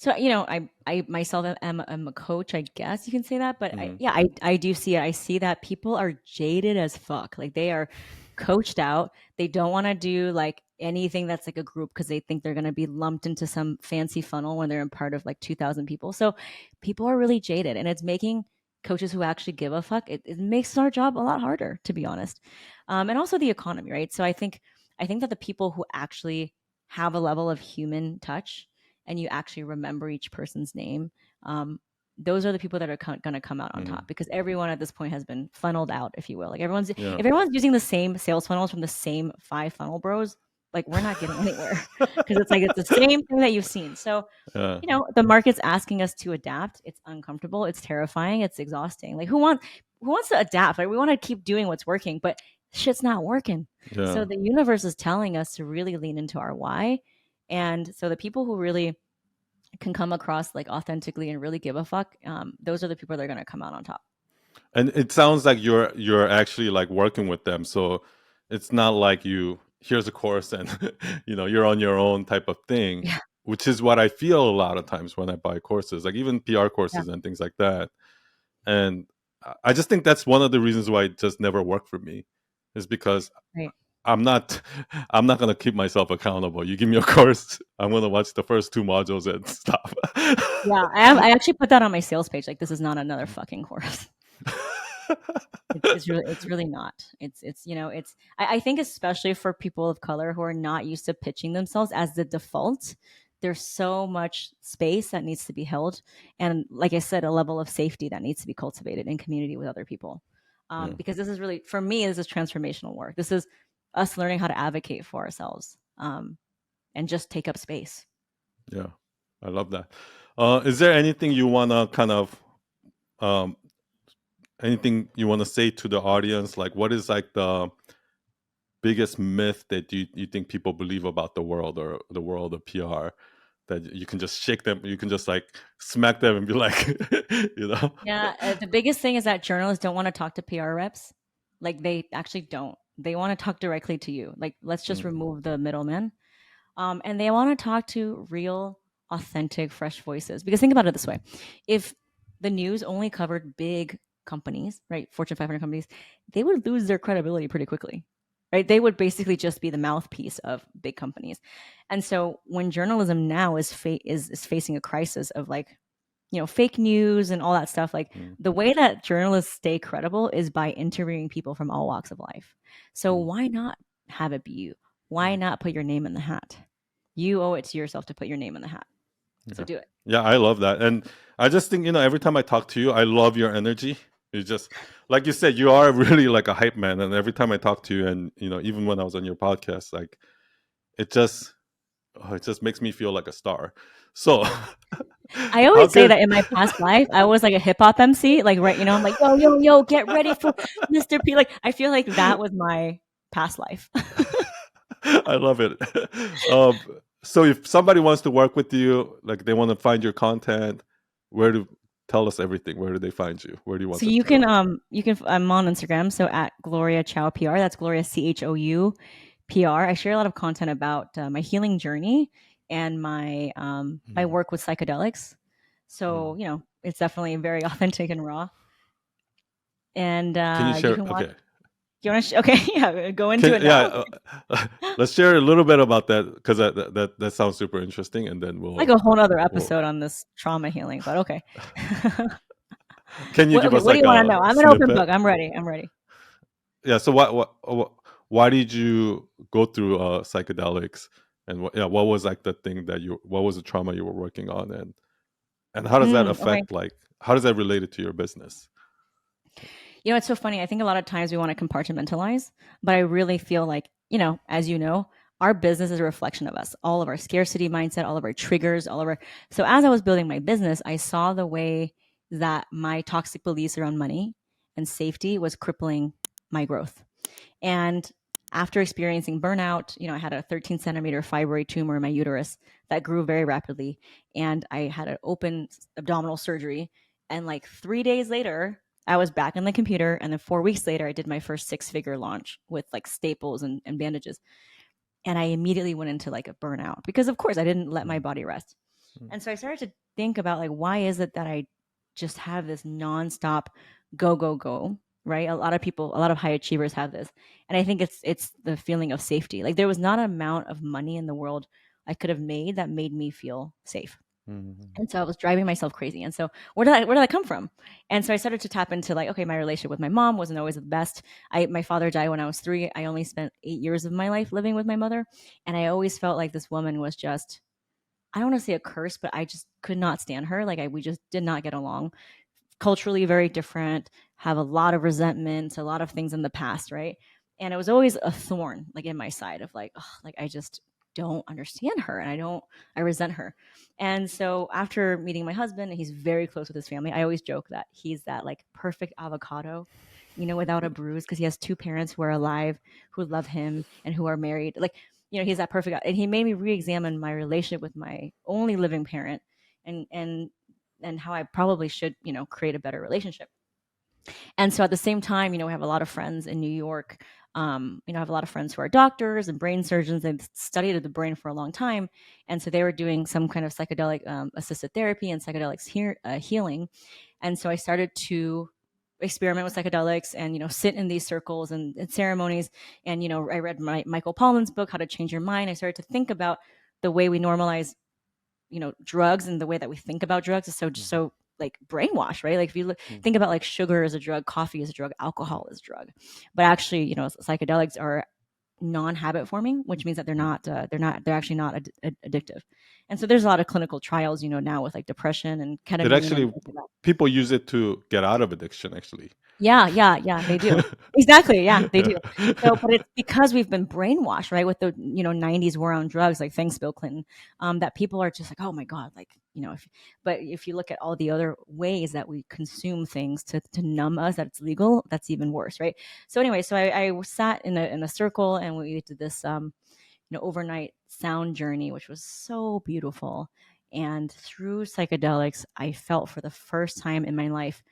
So, I myself am a coach, I guess you can say that. But Mm, I do see it. I see that people are jaded as fuck. Like they are coached out. They don't want to do like anything that's like a group because they think they're going to be lumped into some fancy funnel when they're in part of like 2,000 people. So people are really jaded, and it's making coaches who actually give a fuck. It makes our job a lot harder, to be honest. And also the economy, right? So I think that the people who actually have a level of human touch and you actually remember each person's name, um, those are the people that are going to come out on mm, top, because everyone at this point has been funneled out, if you will. Like everyone's, if yeah. everyone's using the same sales funnels from the same five funnel bros, like we're not getting anywhere because it's like it's the same thing that you've seen. So Yeah. the market's asking us to adapt. It's uncomfortable. It's terrifying. It's exhausting. Like who wants to adapt? Right? We want to keep doing what's working, but shit's not working. Yeah. So the universe is telling us to really lean into our why. And so the people who really can come across like authentically and really give a fuck, those are the people that are going to come out on top. And it sounds like you're actually like working with them. So it's not like you here's a course and you're on your own type of thing, Yeah. which is what I feel a lot of times when I buy courses, like even PR Yeah. courses and things like that. And I just think that's one of the reasons why it just never worked for me, is because Right. I'm not I'm not gonna keep myself accountable. You give me a course, I'm gonna watch the first two modules and stop. Yeah. I actually put that on my sales page. Like, this is not another fucking course. It's really not. I think especially for people of color who are not used to pitching themselves as the default, there's so much space that needs to be held, and like I said, a level of safety that needs to be cultivated in community with other people. Yeah, Because this is really, for me, this is transformational work. This is us learning how to advocate for ourselves, and just take up space. yeah, I love that. Is there anything you wanna kind of um, anything you want to say to the audience? Like, what is like the biggest myth that you think people believe about the world or the world of PR, that you can just shake them, you can just like smack them and be like, you know? Yeah, the biggest thing is that journalists don't want to talk to PR reps. Like they actually don't. They want to talk directly to you. Like let's just Mm, remove the middleman. And they want to talk to real, authentic, fresh voices. Because think about it this way: if the news only covered big companies, right, Fortune 500 companies, they would lose their credibility pretty quickly, right? They would basically just be the mouthpiece of big companies. And so when journalism now is facing a crisis of like fake news and all that stuff, like mm, the way that journalists stay credible is by interviewing people from all walks of life. So mm, why not have it be you? Why mm. not put your name in the hat? You owe it to yourself to put your name in the hat. So Yeah. do it. Yeah, I love that. And I just think, every time I talk to you, I love your energy. You just, like you said, you are really like a hype man. And every time I talk to you, and, even when I was on your podcast, like it just, it just makes me feel like a star. So, I how always say can, that in my past life, I was like a hip hop MC, like, right, I'm like, yo, yo, yo, get ready for Mr. P. Like, I feel like that was my past life. I love it. Um, so if somebody wants to work with you, like they want to find your content, where do tell us everything? Where do they find you? Where do you want So them you to can go? I'm on Instagram, so at Gloria Chou PR. That's Gloria Chou PR. I share a lot of content about my healing journey and my Mm, work with psychedelics. So mm. it's definitely very authentic and raw. And Can you you share? can watch. Okay. You want to? Okay, yeah, go into Can it now. yeah, let's share a little bit about that, because that sounds super interesting, and then Like a whole other we'll episode on this trauma healing, but okay. can you give Okay, us what do like you want to a know? I'm an open book. snippet? I'm ready. I'm ready. Yeah. So why did you go through psychedelics, and what was like the thing that what was the trauma you were working on, and how does that Okay. affect, like, how does that relate it to your business? It's so funny. I think a lot of times we want to compartmentalize, but I really feel like, as you know, our business is a reflection of us, all of our scarcity mindset, all of our triggers, all of our. So as I was building my business, I saw the way that my toxic beliefs around money and safety was crippling my growth. And after experiencing burnout, I had a 13 centimeter fibroid tumor in my uterus that grew very rapidly. And I had an open abdominal surgery. And like 3 days later, I was back on the computer. And then 4 weeks later, I did my first six-figure launch with like staples and bandages. And I immediately went into like a burnout because, of course, I didn't let my Mm, body rest. And so I started to think about like, why is it that I just have this nonstop go, go, go, right? A lot of people, a lot of high achievers have this. And I think it's the feeling of safety. Like there was not an amount of money in the world I could have made that made me feel safe. Mm. And so I was driving myself crazy. And so where did I come from? And so I started to tap into like, okay, my relationship with my mom wasn't always the best. My father died when I was 3. I only spent 8 years of my life living with my mother. And I always felt like this woman was just, I don't want to say a curse, but I just could not stand her. We just did not get along. Culturally very different, have a lot of resentment, a lot of things in the past, right? And it was always a thorn like in my side of like, oh, like I just don't understand her and I resent her. And so after meeting my husband, and he's very close with his family, I always joke that he's that like perfect avocado, without a bruise, because he has 2 parents who are alive, who love him and who are married. Like, he's that perfect, and he made me re-examine my relationship with my only living parent, and how I probably should, create a better relationship. And so at the same time, we have a lot of friends in New York. I have a lot of friends who are doctors and brain surgeons. They've studied the brain for a long time. And so they were doing some kind of psychedelic assisted therapy and psychedelics healing. And so I started to experiment with psychedelics and, sit in these circles and ceremonies. And, I read Michael Pollan's book, How to Change Your Mind. I started to think about the way we normalize, drugs, and the way that we think about drugs is Mhm. so like brainwashed, right? Like if you Mm. think about like sugar as a drug, coffee is a drug, alcohol is a drug, but actually, psychedelics are non-habit forming, which means that Mm. they're actually not addictive. And so there's a lot of clinical trials, now with like depression and It ketamine and actually things like that. people use it to get out of addiction. Actually. Yeah, yeah, yeah, they do. Exactly, yeah, they do. So, Yeah. but it's because we've been brainwashed, right, with the, 90s war on drugs, like thanks Bill Clinton, that people are just like, oh my God, like, but if you look at all the other ways that we consume things to numb us, that it's legal, that's even worse, right? So anyway, so I sat in a circle and we did this, overnight sound journey, which was so beautiful. And through psychedelics, I felt for the first time in my life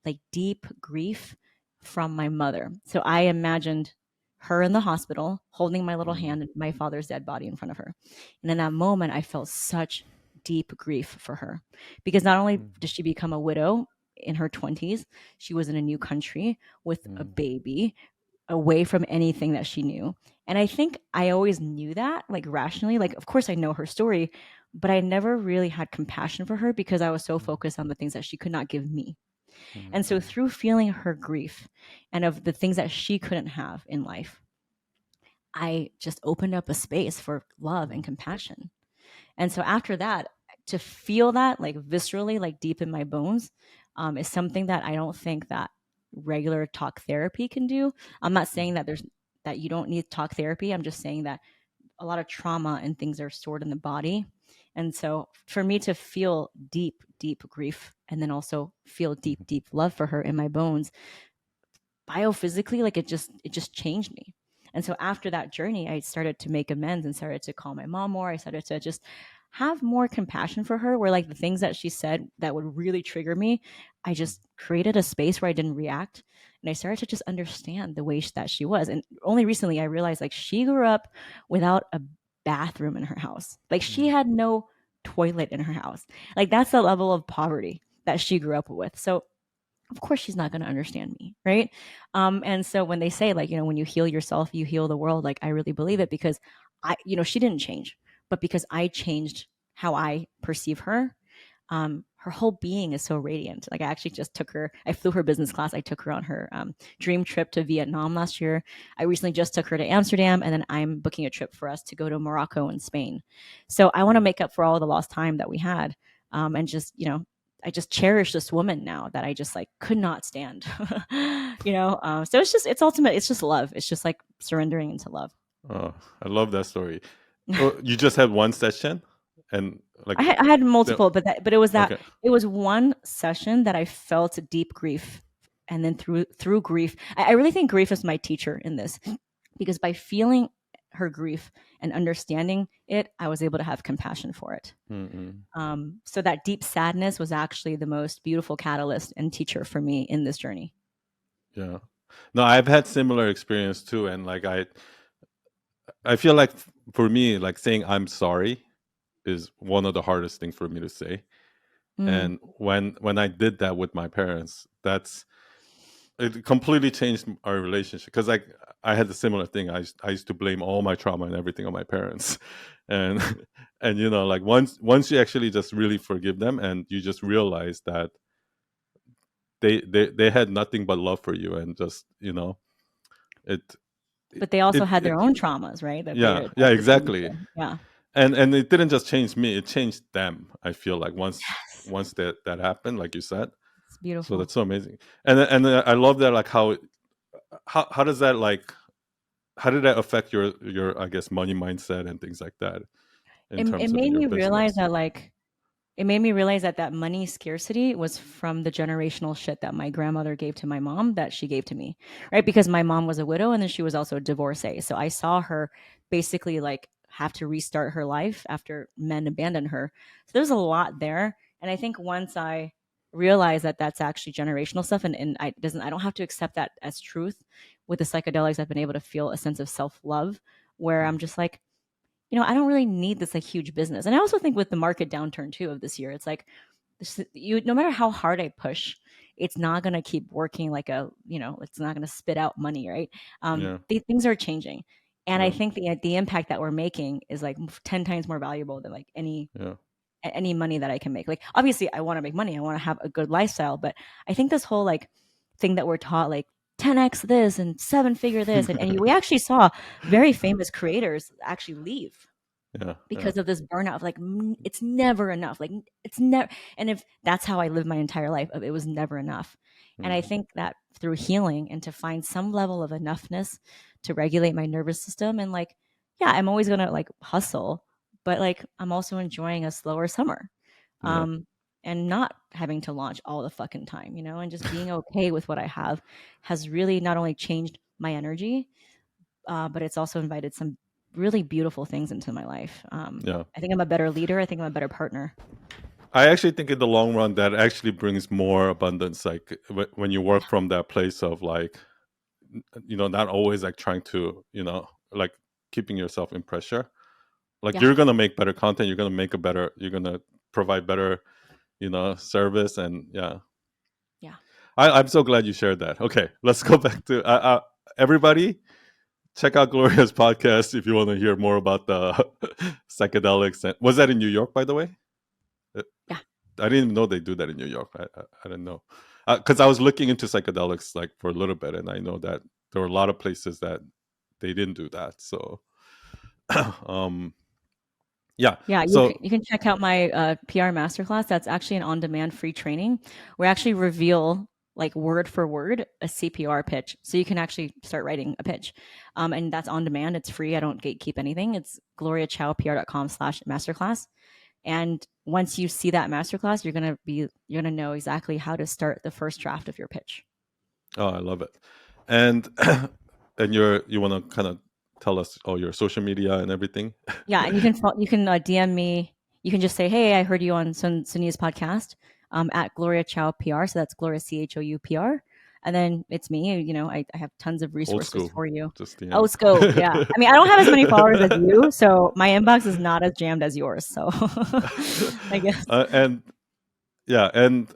like deep grief from my mother. So I imagined her in the hospital holding my little Mm. hand and my father's dead body in front of her. And in that moment, I felt such deep grief for her because not only Mm. did she become a widow in her 20s, she was in a new country with a Mm. baby away from anything that she knew. And I think I always knew that, like rationally. Like, of course, I know her story, but I never really had compassion for her because I was so Mm. focused on the things that she could not give me. And so, Mm. through feeling her grief and of the things that she couldn't have in life, I just opened up a space for love and Mm. compassion. And so after that, to feel that like viscerally, like deep in my bones, is something that I don't think that regular talk therapy can do. I'm not saying Mm. that you don't need talk therapy. I'm just saying that a lot of trauma and things are stored in the body. And so for me to feel deep, deep grief and then also feel deep, Mm. deep love for her in my bones, biophysically, like it just changed me. And so after that journey, I started to make amends and started to call my mom more. I started to just have more compassion for her, where like the things that she said that would really trigger me, I Mm. just created a space where I didn't react. And I started to just understand the way that she was. And only recently I realized like she grew up without a bathroom in her house. Like she Mm. had no toilet in her house. Like that's the level of poverty that she grew up with. So of course she's not going to understand me, right? And so when they say like, when you heal yourself you heal the world, like I really believe it because she didn't change, but because I changed how I perceive her. Her whole being is so radiant. Like I actually just took her, I flew her business class, I took her on her dream trip to Vietnam last year. I recently just took her to Amsterdam, and then I'm booking a trip for us to go to Morocco and Spain. So I want to Mm. make up for all the lost time that we had, and just I just cherish this woman now that I just like could not stand. So it's ultimate. It's just love. It's just like surrendering into love. Oh, I love that story. Oh, you just had one session, and like I had the multiple, but okay. it was one session that I felt deep grief, and then through grief, I really think grief is my teacher in this, because by feeling her grief and understanding it, I was able to have compassion for it. Mm-mm. So that deep sadness was actually the most beautiful catalyst and teacher for me in this journey. Yeah. No, I've had similar experience too, and like I feel like for me, like saying I'm sorry is one of the hardest things for me to say. Mm. And when I did that with my parents, that's it completely changed our relationship, because like I had a similar thing. I used to blame all my trauma and everything on my parents, and and like once you actually just really forgive them, and you just realize that they had nothing but love for you, and just it But they also had it their own traumas, right? That they yeah, are yeah, also tending exactly. to. Yeah. And it didn't just change me, it changed them. I feel like once Yes. once that happened, like you said. It's So beautiful. that's so amazing. And I love that, like how does that, like, how did that affect your I guess money mindset and things like that, in It terms of made your me realize business? that like it made me realize that that money scarcity was from the generational shit that my grandmother gave to my mom that she gave to me, right? Because my mom was a widow and then she was also a divorcee. So I saw her basically like have to restart her life after men abandoned her. So there's a lot there. And I think once I realized that that's actually generational stuff, and I don't have to accept that as truth. With the psychedelics, I've been able to feel a sense of self-love where I'm Mm, just like, I don't really need this like huge business. And I also think with the market downturn too of this year, it's like you no matter how hard I push, it's not gonna keep working like it's not gonna spit out money, right? yeah, Things are changing, and I yeah, think the impact that we're making is like 10 times more valuable than like yeah, any money that I can make. Like obviously, I want to make money, I want to have a good lifestyle, but I think this whole like thing that we're taught like 10x this and seven figure this, and we actually saw very famous creators actually leave yeah, yeah, because of this burnout of like it's never enough, like it's never. And if that's how I lived my entire life, it was never enough. And I mm, think that through healing and to find some level of enoughness to regulate my nervous system, and like, yeah, I'm always gonna like hustle, but like I'm also enjoying a slower summer, yeah. um and not having to launch all the fucking time, and just being okay with what I have has really not only changed my energy, but it's also invited some really beautiful things into my life. Yeah. I think I'm a better leader. I think I'm a better partner. I actually think in the long run that actually brings more abundance, like when you work Yeah, from that place of like, not always like trying to, like keeping yourself in pressure. Like, yeah, you're gonna make better content, you're gonna provide better, service. And yeah, yeah, I'm so glad you shared that. Okay, let's go back to everybody. Check out Gloria's podcast if you want to hear more about the psychedelics. And was that in New York, by the way? Uh, yeah. I didn't even know they do that in New York. I didn't know, because I was looking into psychedelics like for a little bit, and I know that there were a lot of places that they didn't do that. So, um, yeah. Yeah, So, you can check out my PR masterclass. That's actually an on-demand free training where I actually reveal like word for word a CPR pitch, so you can actually start writing a pitch. And that's on demand. It's free. I don't gatekeep anything. It's gloriachoupr.com/masterclass. And once you see that masterclass, you're gonna know exactly how to start the first draft of your pitch. oh, I love it. And and you want to kind of tell us all your social media and everything? Yeah, and you can DM me. You can just say, "Hey, I heard you on Sunia's podcast at Gloria Chou PR." So that's Gloria Chou PR, and then it's me. I have tons of Old resources school, for you. just Oh, DM. scope, yeah. I mean, I don't have as many followers as you, so my inbox is not as jammed as yours. So I guess, And yeah, and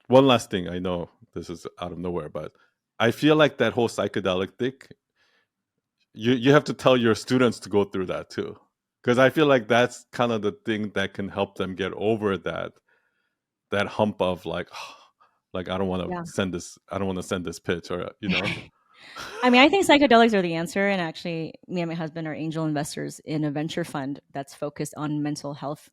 one last thing. I know this is out of nowhere, but I feel like that whole psychedelic thing, you have to tell your students to go through that too, because I feel like that's kind of the thing that can help them get over that hump of like, like yeah. I don't want to send this pitch, or I mean, I think psychedelics are the answer. And actually, me and my husband are angel investors in a venture fund that's focused on mental health,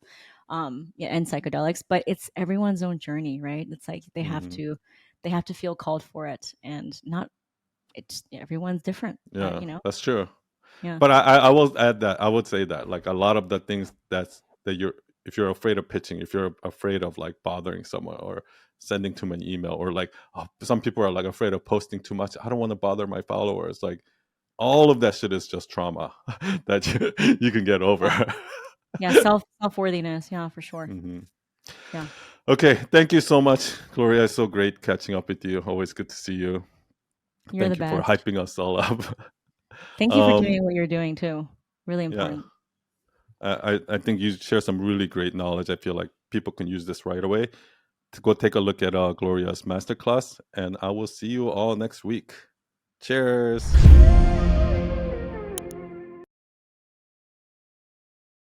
yeah, and psychedelics. But it's everyone's own journey, right? It's like Mhm. they have to feel called for it, and not it's everyone's different. But Yeah, that's true. yeah, But I will add that, I would say that like a lot of the things that you're, if you're afraid of pitching, if you're afraid of like bothering someone or sending too many email, or like, oh, some people are like afraid of posting too much. I don't want to bother my followers. Like, all of that shit is just trauma that you can get over. yeah, yeah. Self worthiness. Yeah, for sure. Mhm. Yeah, Okay, thank you so much, Gloria. It's so great catching up with you. Always good to see you. you're the Thank you for best. hyping us all up. Thank you for um, doing what you're doing too. Really yeah. important. I think you share some really great knowledge. I feel like people can use this right away. To go take a look at Gloria's masterclass, and I will see you all next week. Cheers.